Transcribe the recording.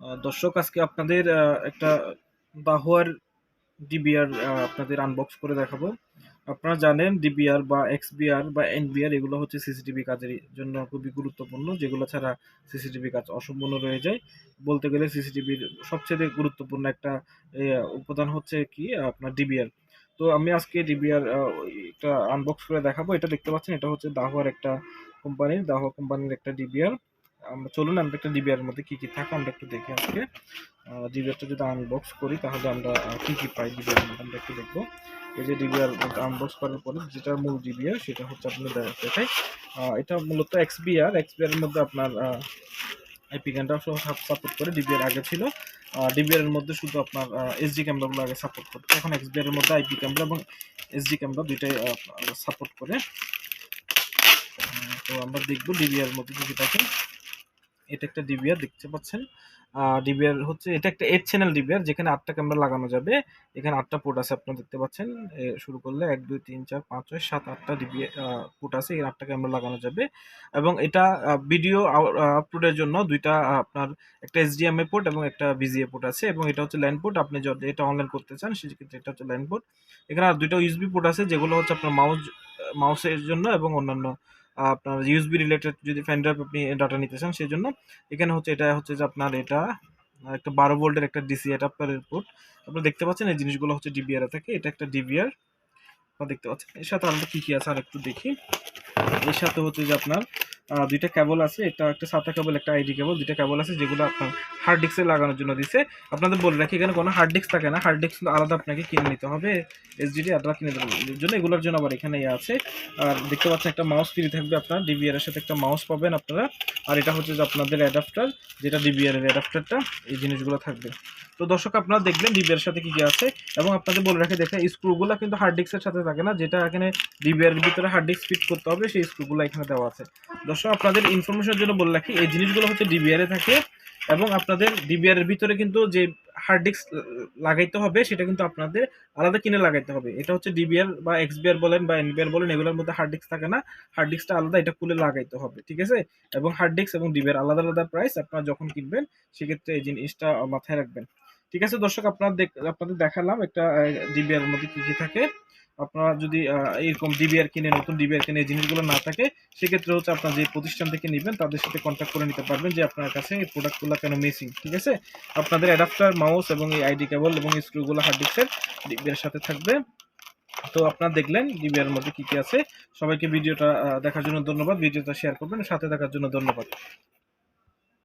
দর্শক, আজকে আপনাদের একটা দাহুয়ার ডিবিআর আপনাদের আনবক্স করে দেখাবো। আপনারা জানেন ডিবিআর বা এক্সবিআর বা এনবিআর এগুলো হচ্ছে সিসিটিভি কাজের জন্য খুবই গুরুত্বপূর্ণ, যেগুলো ছাড়া সিসিটিভি কাজ অসম্পূর্ণ রয়ে যায়। বলতে গেলে সিসিটিভির সবচেয়ে গুরুত্বপূর্ণ একটা উপাদান হচ্ছে কি আপনার ডিবিআর। তো আমি আজকে ডিবিআর একটা আনবক্স করে দেখাবো। এটা দেখতে পাচ্ছেন, এটা হচ্ছে দাহুয়ার একটা দাহুয়া কোম্পানির একটা ডিবিআর। আমরা একটা ডিবিআর মধ্যে কি কি থাকে আমরা একটু দেখি আজকে। ডিবিআরটা যদি আনবক্স করি তাহলে আমরা কি কি পাই ডিবিআর মধ্যে আমরা একটু দেখবো। এই যে ডিবিআর আনবক্স করার পরে যেটা মূল ডিবিআর সেটা হচ্ছে আপনার দেখাই। এটা মূলত এক্সবিআর এর মধ্যে আপনার আইপি ক্যামেরা সহ সাপোর্ট করে। ডিবিআর আগে ছিল ডিবিআর এর মধ্যে শুধু আপনার এসডি ক্যামেরাগুলো আগে সাপোর্ট করতো। এখন এক্সবিআর এর মধ্যে আইপি ক্যামেরা এবং এসডি ক্যামেরা দুইটাই সাপোর্ট করে। তো আমরা দেখবো ডিবিআর এর মধ্যে কি কি থাকে। এটা একটা ডিবিআর দেখতে পাচ্ছেন। ডিবিআর হচ্ছে এটা একটা 8 চ্যানেল ডিবিআর, যেখানে 8টা ক্যামেরা লাগানো যাবে। এখানে 8টা পোর্ট আছে, আপনারা দেখতে পাচ্ছেন। শুরু করলে 1 2 3 4 5 6 7 8টা ডিবিআর পোর্ট আছে। এই 8টা ক্যামেরা লাগানো যাবে এবং এটা ভিডিও আপলোডের জন্য দুইটা আপনার একটা এইচডিএমআই পোর্ট এবং একটা ভিজিএ পোর্ট আছে, এবং এটা হচ্ছে ল্যান পোর্ট। আপনি যদি এটা অনলাইন করতে চান সেক্ষেত্রে এটা হচ্ছে ল্যান পোর্ট। এখানে আর দুইটা ইউএসবি পোর্ট আছে, যেগুলো হচ্ছে আপনার মাউসের জন্য এবং অন্যান্য আপনার ইউএসবি রিলেটেড যদি পেন ড্রাইভ আপনি ডাটা নিতে চান সেই জন্য। এখানে হচ্ছে এটা হচ্ছে যে আপনার এটা একটা 12 ভোল্টের একটা ডিসি অ্যাডাপ্টারের পোর্ট। আপনারা দেখতে পাচ্ছেন এই জিনিসগুলো হচ্ছে ডিবিআর এ থাকে। এটা একটা ডিবিআর আপনারা দেখতে পাচ্ছেন। এর সাথে আমরা কি কি আছে আর একটু দেখি। এর সাথে হচ্ছে যে আপনার দুইটা কেবল আছে। এটা একটা সাদা কেবল, একটা আইডি কেবল। দুইটা কেবল আছে যেগুলো আপনার হার্ড ডিস্কে লাগানোর জন্য দিছে। আপনাদের বলে রাখি, এখানে কোনো হার্ড ডিস্ক থাকে না। হার্ড ডিস্ক আলাদা আপনাকে কিনে নিতে হবে, এসডিডি আলাদা কিনে দেওয়ার জন্য। এগুলোর জন্য আবার এখানে আছে। আর দেখতে পাচ্ছেন একটা মাউস ফ্রি থাকবে আপনার। ডিবিআর এর সাথে একটা মাউস পাবেন আপনারা। আর এটা হচ্ছে যে আপনাদের অ্যাডাপ্টার, যেটা ডিবিআর এর অ্যাডাপ্টারটা। এই জিনিসগুলো থাকবে। তো দর্শক, আপনারা দেখবেন ডিবিআর এর সাথে কি কি আছে। এবং আপনাদের বলে রাখি, দেখেন স্ক্রুগুলো কিন্তু হার্ড ডিস্কের সাথে থাকে না। যেটা এখানে ডিবিআর এর ভিতরে হার্ড ডিস্ক ফিট করতে হবে সেই স্ক্রুগুলো এখানে দেওয়া আছে। দর্শক, আপনাদের ইনফরমেশনের জন্য বলে রাখি, এই জিনিসগুলো হচ্ছে ডিবিআর এ থাকে এবং আপনাদের ডিবিআর এর ভিতরে কিন্তু যে হার্ড ডিস্ক লাগাইতে হবে সেটা কিন্তু আপনাদের আলাদা কিনে লাগাইতে হবে। এটা হচ্ছে ডিবিআর বা এক্সবিআর বলেন বা এনবিআর বলেন, এগুলোর মধ্যে হার্ড ডিস্ক থাকে না। হার্ড ডিস্কটা আলাদা, এটা খুলে লাগাইতে হবে, ঠিক আছে। এবং হার্ড ডিস্ক এবং ডিবিআর আলাদা আলাদা প্রাইস। আপনারা যখন কিনবেন সেক্ষেত্রে এই জিনিসটা মাথায় রাখবেন, ঠিক আছে। দর্শক, আপনাদের দেখালাম একটা ডিবিআর এর মধ্যে কি কি থাকে। আপনারা যদি এরকম ডিবিআর কিনে, নতুন ডিবিআর কিনে এই জিনিসগুলো না থাকে, সেক্ষেত্রে হচ্ছে আপনার যে প্রতিষ্ঠান থেকে নেবেন তাদের সাথে কন্ট্যাক্ট করে নিতে পারবেন যে আপনার কাছে এই প্রোডাক্টগুলো কেন মিসিং, ঠিক আছে। আপনাদের অ্যাডাপ্টার, মাউস এবং এই আইডি কেবল এবং স্ক্রুগুলো হার্ড ডিস্কের ডিবিআর সাথে থাকবে। তো আপনারা দেখলেন ডিবিআর মধ্যে কি কি আছে। সবাইকে ভিডিওটা দেখার জন্য ধন্যবাদ। ভিডিওটা শেয়ার করবেন, সাথে থাকার জন্য ধন্যবাদ।